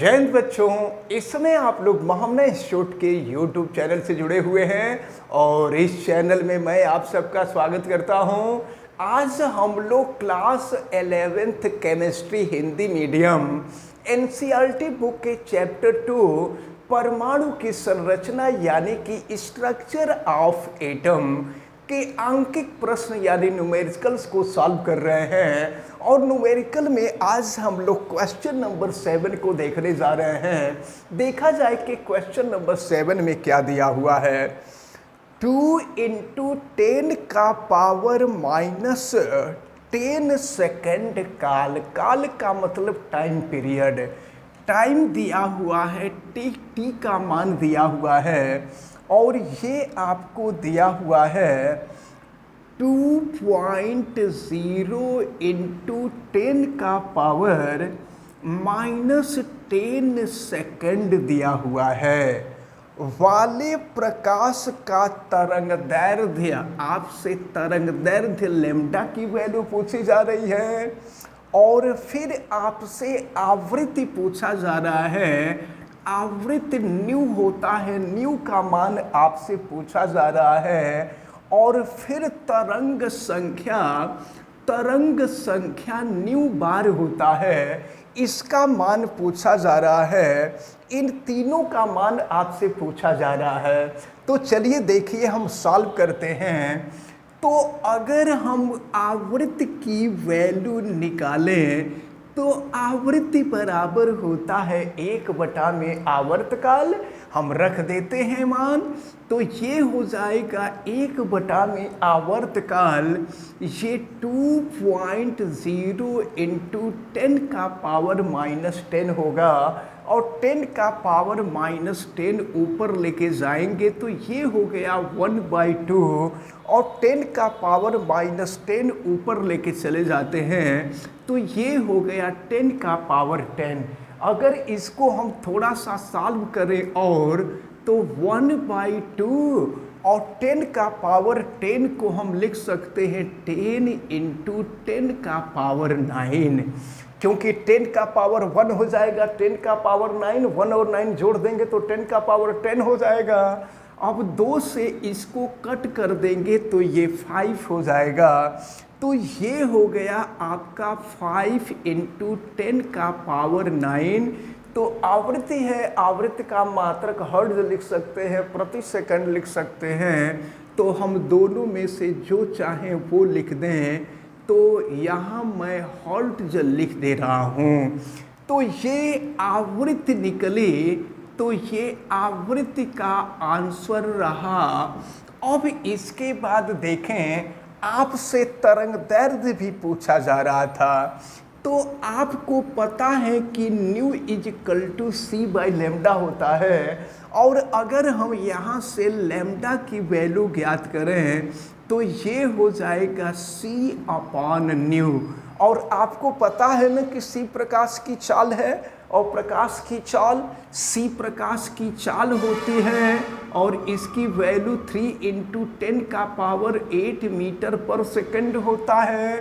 जय हिंद बच्चों। इस समय आप लोग मोहम्मद इंस्टीट्यूट के YouTube चैनल से जुड़े हुए हैं और इस चैनल में मैं आप सबका स्वागत करता हूं। आज हम लोग class 11th chemistry Hindi medium NCERT book के चैप्टर 2 परमाणु की संरचना यानी कि स्ट्रक्चर ऑफ एटम के आंकिक प्रश्न यानी न्यूमेरिकल्स को सॉल्व कर रहे हैं। और न्यूमेरिकल में आज हम लोग क्वेश्चन नंबर 7 को देखने जा रहे हैं। देखा जाए कि क्वेश्चन नंबर 7 में क्या दिया हुआ है। 2 × 10 का पावर -10 सेकेंड काल। काल का मतलब टाइम पीरियड। टाइम दिया हुआ है, टी का मान दिया हुआ है और ये आपको दिया हुआ है 2.0 × 10 का पावर -10 सेकेंड दिया हुआ है। वाले प्रकाश का तरंगदैर्ध्य, आपसे तरंगदैर्ध्य लैम्डा की वैल्यू पूछी जा रही है और फिर आपसे आवृत्ति पूछा जा रहा है। आवृत्ति न्यू होता है, न्यू का मान आपसे पूछा जा रहा है और फिर तरंग संख्या न्यू बार होता है, इसका मान पूछा जा रहा है। इन तीनों का मान आपसे पूछा जा रहा है। तो चलिए देखिए हम सॉल्व करते हैं। तो अगर हम आवृत्ति की वैल्यू निकालें तो आवृत्ति बराबर होता है 1 में आवर्तकाल। हम रख देते हैं मान, तो ये हो जाएगा 1 में आवर्तकाल। ये 2.0 × 10 का पावर -10 होगा और 10 का पावर -10 ऊपर लेके जाएंगे तो ये हो गया 1/2 और 10 का पावर -10 ऊपर लेके चले जाते हैं तो ये हो गया 10 का पावर 10। अगर इसको हम थोड़ा सा सॉल्व करें और तो 1/2 और 10 का पावर 10 को हम लिख सकते हैं 10 × 10 का पावर 9, क्योंकि 10 का पावर 1 हो जाएगा, 10 का पावर 9, 1 और 9 जोड़ देंगे तो 10 का पावर 10 हो जाएगा। अब 2 से इसको कट कर देंगे तो ये 5 हो जाएगा। तो ये हो गया आपका 5 × 10 का पावर 9। तो आवृत्ति है, आवृत्ति का मात्रक हर्ट्ज लिख सकते हैं, प्रति सेकंड लिख सकते हैं। तो हम दोनों में से जो चाहें वो लिख दें। तो यहाँ मैं हर्ट्ज लिख दे रहा हूँ। तो ये आवृत्ति निकली, तो ये आवृत्ति का आंसर रहा। अब इसके बाद देखें, आपसे तरंगदैर्ध्य भी पूछा जा रहा था। तो आपको पता है कि न्यू = c/λ होता है और अगर हम यहाँ से लैम्डा की वैल्यू ज्ञात करें तो ये हो जाएगा c/ν। और आपको पता है ना कि c प्रकाश की चाल है और प्रकाश की चाल c प्रकाश की चाल होती है और इसकी वैल्यू 3 × 10 का पावर 8 मीटर पर सेकंड होता है।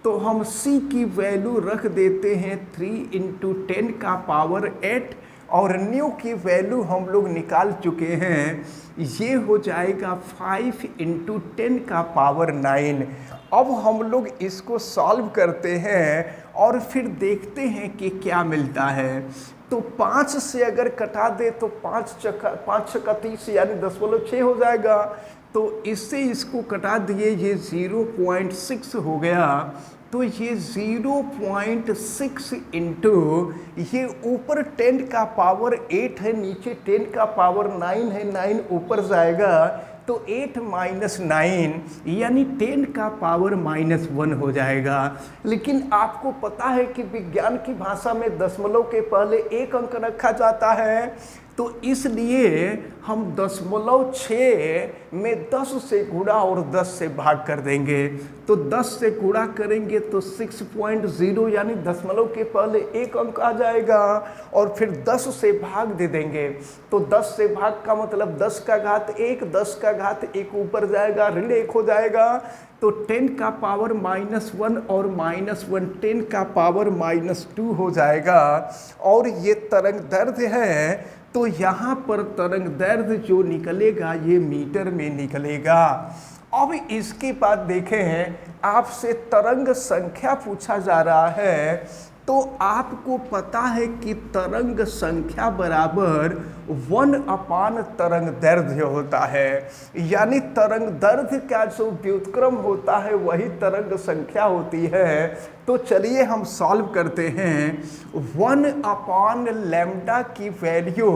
तो हम c की वैल्यू रख देते हैं 3 × 10 का पावर 8 और न्यू की वैल्यू हम लोग निकाल चुके हैं। ये हो जाएगा 5 × 10 का पावर 9। अब हम लोग इसको सॉल्व करते हैं और फिर देखते हैं कि क्या मिलता है। तो 5 से अगर कटा दे तो 5 छक्का 30 यानी 10.6 हो जाएगा। तो इससे इसको कटा दिए, ये 0.6 हो गया। तो ये 0.6 इंटू ये ऊपर 10 का पावर 8 है, नीचे 10 का पावर 9 है, 9 ऊपर जाएगा तो 8 - 9 यानी 10 का पावर -1 हो जाएगा। लेकिन आपको पता है कि विज्ञान की भाषा में दशमलव के पहले 1 अंक रखा जाता है, तो इसलिए हम 0.6 में 10 से गुणा और 10 से भाग कर देंगे। तो 10 से गुणा करेंगे तो 6.0 यानी दशमलव के पहले 1 अंक आ जाएगा और फिर 10 से भाग दे देंगे। तो 10 से भाग का मतलब 10 का घात 1, 10 का घात 1 ऊपर जाएगा, ऋण 1 हो जाएगा। तो तो 10 का पावर -1 और -1 10 का पावर -2 हो जाएगा। और ये तरंग दैर्ध्य है, तो यहाँ पर तरंग दैर्ध्य जो निकलेगा ये मीटर में निकलेगा। अब इसके बाद देखें, आपसे तरंग संख्या पूछा जा रहा है, तो आपको पता है कि तरंग संख्या बराबर 1 तरंग दैर्ध्य होता है। यानी तरंग दैर्ध्य का जो व्युत्क्रम होता है वही तरंग संख्या होती है। तो चलिए हम सॉल्व करते हैं। 1/λ की वैल्यू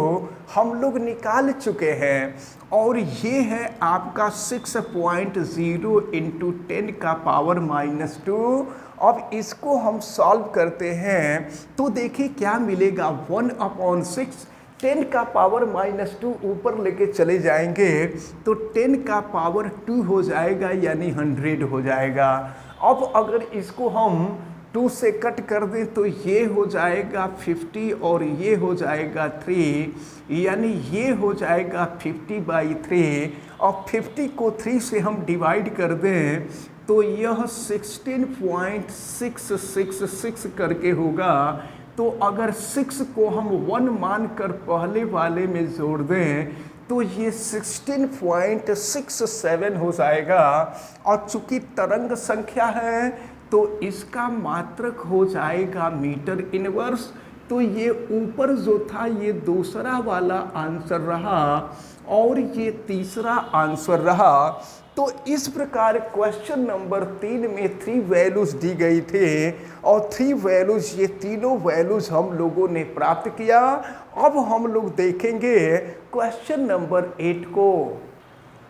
हम लोग निकाल चुके हैं और ये है आपका 6.0 × 10 का पावर -2। अब इसको हम सॉल्व करते हैं तो देखिए क्या मिलेगा। 1/6 10 का पावर -2 ऊपर लेके चले जाएंगे तो 10 का पावर 2 हो जाएगा, यानी 100 हो जाएगा। अब अगर इसको हम 2 से कट कर दें तो ये हो जाएगा 50 और ये हो जाएगा 3, यानी ये हो जाएगा 50/3। और 50 को 3 से हम डिवाइड कर दें तो यह 16.666 करके होगा। तो अगर 6 को हम 1 मानकर पहले वाले में जोड़ दें तो ये 16.67 हो जाएगा। और चूंकि तरंग संख्या है तो इसका मात्रक हो जाएगा मीटर इनवर्स। तो ये ऊपर जो था ये दूसरा वाला आंसर रहा और ये तीसरा आंसर रहा। तो इस प्रकार क्वेश्चन नंबर 3 में 3 वैल्यूज दी गई थे और 3 वैल्यूज, ये तीनों वैल्यूज हम लोगों ने प्राप्त किया। अब हम लोग देखेंगे क्वेश्चन नंबर 8 को।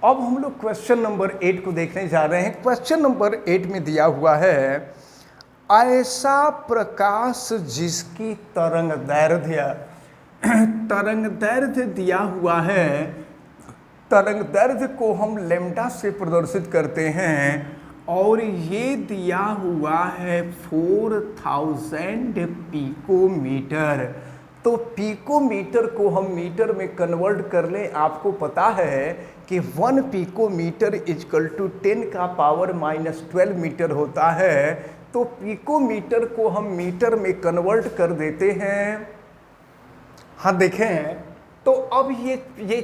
अब हम लोग क्वेश्चन नंबर 8 को देखने जा रहे हैं। क्वेश्चन नंबर 8 में दिया हुआ है, ऐसा प्रकाश जिसकी तरंग दैर्ध्य दिया हुआ है, तरंग दैर्ध्य को हम लैम्डा से प्रदर्शित करते हैं और ये दिया हुआ है 4000 पिकोमीटर। तो पिकोमीटर को हम मीटर में कन्वर्ट कर लें। आपको पता है कि 1 पिकोमीटर = 10 का पावर -12 मीटर होता है। तो पिकोमीटर को हम मीटर में कन्वर्ट कर देते हैं। हाँ देखें, तो अब ये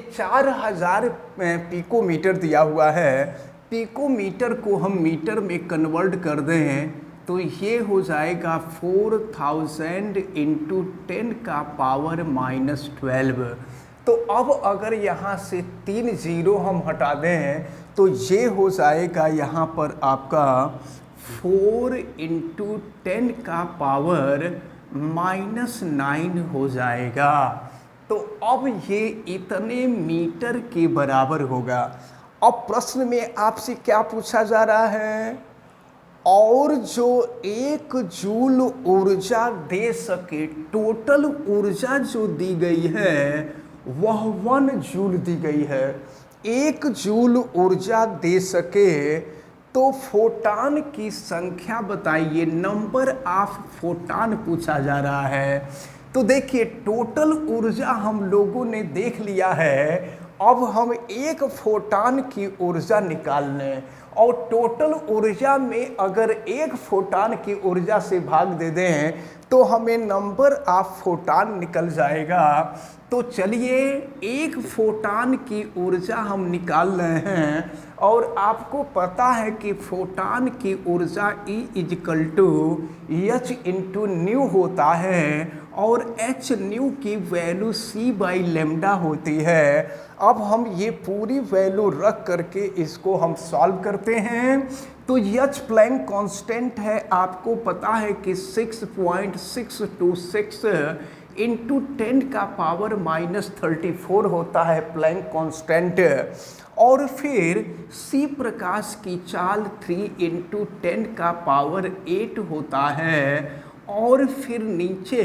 4000 पिकोमीटर दिया हुआ है। पिकोमीटर को हम मीटर में कन्वर्ट कर दें तो ये हो जाएगा 4000 × 10 का पावर -12। तो अब अगर यहाँ से 3 0 हम हटा दें तो ये हो जाएगा यहाँ पर आपका 4 × 10 का पावर -9 हो जाएगा। तो अब ये इतने मीटर के बराबर होगा। अब प्रश्न में आपसे क्या पूछा जा रहा है, और जो 1 जूल ऊर्जा दे सके, टोटल ऊर्जा जो दी गई है वह 1 जूल दी गई है। 1 जूल ऊर्जा दे सके तो फोटान की संख्या बताइए। नंबर ऑफ फोटान पूछा जा रहा है। तो देखिए टोटल ऊर्जा हम लोगों ने देख लिया है। अब हम 1 फोटान की ऊर्जा निकाल लें और टोटल ऊर्जा में अगर 1 फोटान की ऊर्जा से भाग दे दें तो हमें नंबर ऑफ फोटान निकल जाएगा। तो चलिए 1 फोटान की ऊर्जा हम निकाल रहे हैं और आपको पता है कि फोटान की ऊर्जा E = h × न्यू होता है और h न्यू की वैल्यू c/λ होती है। अब हम ये पूरी वैल्यू रख करके इसको हम सॉल्व करते हैं। तो h प्लैंक कांस्टेंट है, आपको पता है कि 6.626 × 10 का पावर -34 होता है प्लैंक कांस्टेंट। और फिर C प्रकाश की चाल 3 × 10 का पावर 8 होता है। और फिर नीचे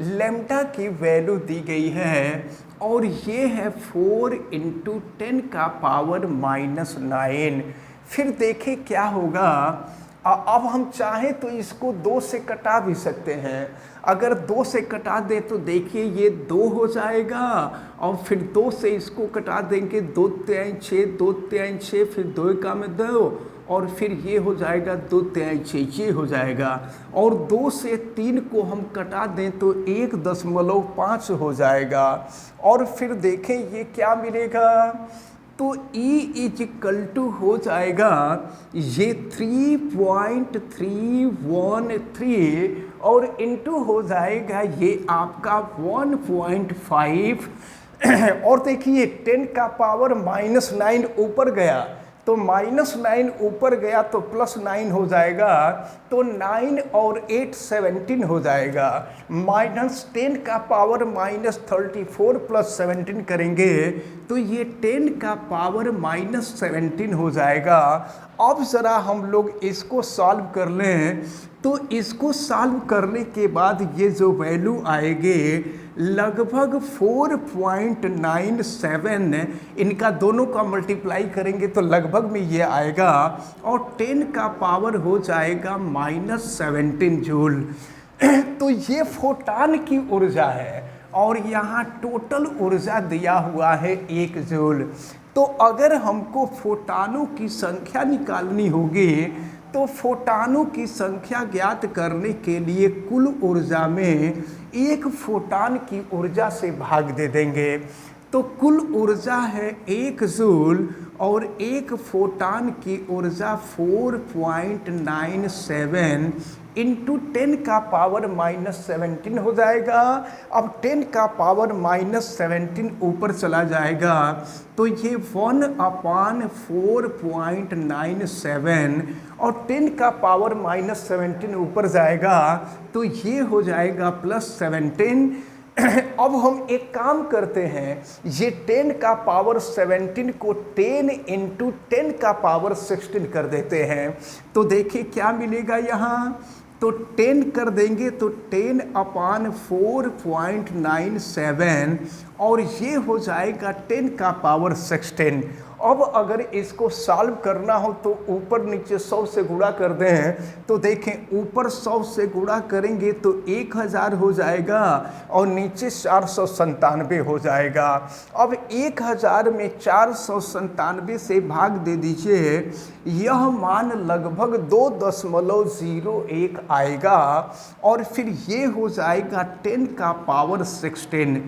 लैम्डा की वैल्यू दी गई है और ये है 4 × 10 का पावर -9। फिर देखें क्या होगा। अब हम चाहें तो इसको 2 से कटा भी सकते हैं। अगर 2 से कटा दें तो देखिए ये 2 हो जाएगा और फिर 2 से इसको कटा देंगे, 2 3 6, 2 3 6, फिर 2 का में 2 और फिर ये हो जाएगा 2 3 6 ये हो जाएगा, और 2 से 3 को हम कटा दें तो 1.5 हो जाएगा। और फिर देखें ये क्या मिलेगा, तो E इज इक्वल टू हो जाएगा ये 3.313 और इनटू हो जाएगा ये आपका 1.5 और देखिए 10 का पावर -9 ऊपर गया तो -9 ऊपर गया तो +9 हो जाएगा, तो 9 और 8 17 हो जाएगा। -10 का पावर -34 + 17 करेंगे तो ये 10 का पावर -17 हो जाएगा। अब ज़रा हम लोग इसको सॉल्व कर लें, तो इसको सॉल्व करने के बाद ये जो वैल्यू आएगी लगभग 4.97, इनका दोनों का मल्टीप्लाई करेंगे तो लगभग में ये आएगा, और 10 का पावर हो जाएगा -17 जूल। तो ये फोटान की ऊर्जा है और यहाँ टोटल ऊर्जा दिया हुआ है 1 जूल। तो अगर हमको फोटानों की संख्या निकालनी होगी तो फोटानों की संख्या ज्ञात करने के लिए कुल ऊर्जा में 1 फोटान की ऊर्जा से भाग दे देंगे। तो कुल ऊर्जा है 1 जूल और 1 फोटान की ऊर्जा 4.97 इंटू 10 का पावर -17 हो जाएगा। अब 10 का पावर -17 ऊपर चला जाएगा तो ये 1/4.97 और 10 का पावर -17 ऊपर जाएगा तो ये हो जाएगा +17। अब हम एक काम करते हैं, ये 10 का पावर 17 को 10 इंटू 10 का पावर 16 कर देते हैं। तो देखिए क्या मिलेगा यहाँ, तो 10 कर देंगे तो 10/4.97 और ये हो जाएगा 10 का पावर 16। अब अगर इसको सॉल्व करना हो तो ऊपर नीचे 100 से गुणा कर दें, तो देखें ऊपर 100 से गुणा करेंगे तो 1000 हो जाएगा और नीचे 497 हो जाएगा। अब 1000 में 497 से भाग दे दीजिए, यह मान लगभग 2.01 आएगा और फिर ये हो जाएगा 10 का पावर 16।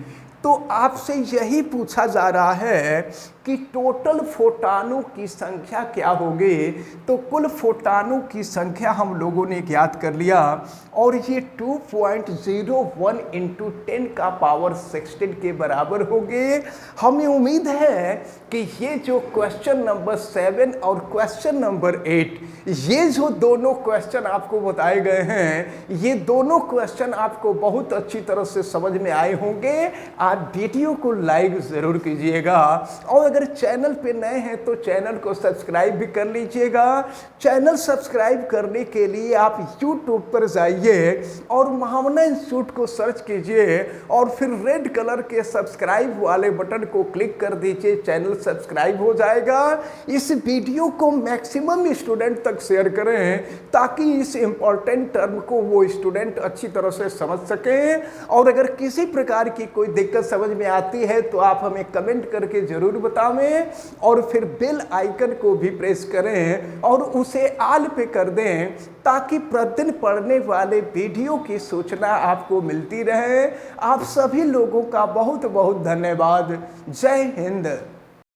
तो आपसे यही पूछा जा रहा है कि टोटल फोटानों की संख्या क्या होगी। तो कुल फोटानों की संख्या हम लोगों ने ज्ञात कर लिया और ये 2.01 इंटू 10 का पावर 16 के बराबर होगी। हमें उम्मीद है कि ये जो क्वेश्चन नंबर 7 और क्वेश्चन नंबर 8, ये जो दोनों क्वेश्चन आपको बताए गए हैं, ये दोनों क्वेश्चन आपको बहुत अच्छी तरह से समझ में आए होंगे। आप वीडियो को लाइक ज़रूर कीजिएगा और अगर चैनल पे नए हैं तो चैनल को सब्सक्राइब भी कर लीजिएगा। चैनल सब्सक्राइब करने के लिए आप YouTube पर जाइए और महामना इंस्टीट्यूट को सर्च कीजिए और फिर रेड कलर के सब्सक्राइब वाले बटन को क्लिक कर दीजिए, चैनल सब्सक्राइब हो जाएगा। इस वीडियो को मैक्सिमम स्टूडेंट तक शेयर करें ताकि इस इम्पॉर्टेंट टर्म को वो स्टूडेंट अच्छी तरह से समझ सकें। और अगर किसी प्रकार की कोई दिक्कत समझ में आती है तो आप हमें कमेंट करके जरूर बतावें और फिर बेल आइकन को भी प्रेस करें और उसे ऑल पे कर दें ताकि प्रतिदिन पढ़ने वाले वीडियो की सूचना आपको मिलती रहे। आप सभी लोगों का बहुत बहुत धन्यवाद। जय हिंद।